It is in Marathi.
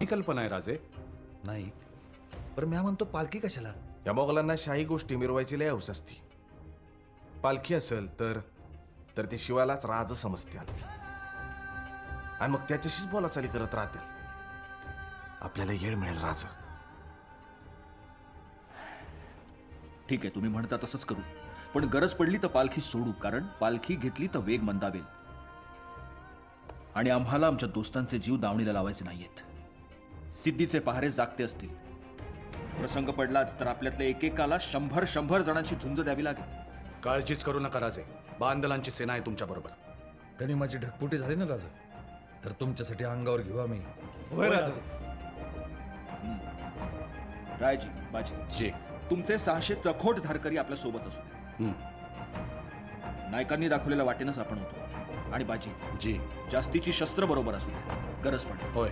ही कल्पना आहे राजे. नाही, पण मी म्हणतो पालखी कशाला? या मोगलांना शाही गोष्टी मिरवायची लय हौस असती. पालखी असेल तर ते शिवालाच राज समजतील आणि मग त्याच्याशीच बोलाचाली करत राहतील. आपल्याला येळ मिळेल राज. ठीक आहे, तुम्ही म्हणता तसंच करू. पण गरज पडली तर पालखी सोडू, कारण पालखी घेतली तर वेग मंदावेल आणि आम्हाला आमच्या दोस्तांचे जीव दावणीला लावायचे नाहीयेत. सिद्धीचे पहारे जागते असतील. प्रसंग पडलाच तर आपल्यातल्या एकेकाला 100 जणांची झुंज द्यावी लागेल. काळजीच करू नका राजे. बांदलांची सेना आहे तुमच्या बरोबर. गनिमाची ढगपुटी झाली ना राजा, तर तुमच्यासाठी अंगावर घेऊ आम्ही. रायजी, बाजी, जी. तुमचे 600 चखोट धारकरी आपल्या सोबत असू द्या. नायकांनी दाखवलेल्या वाटेनच आपण होतो. आणि बाजी, जी. जास्तीची शस्त्र बरोबर असू द्या, गरज पडेल. होय.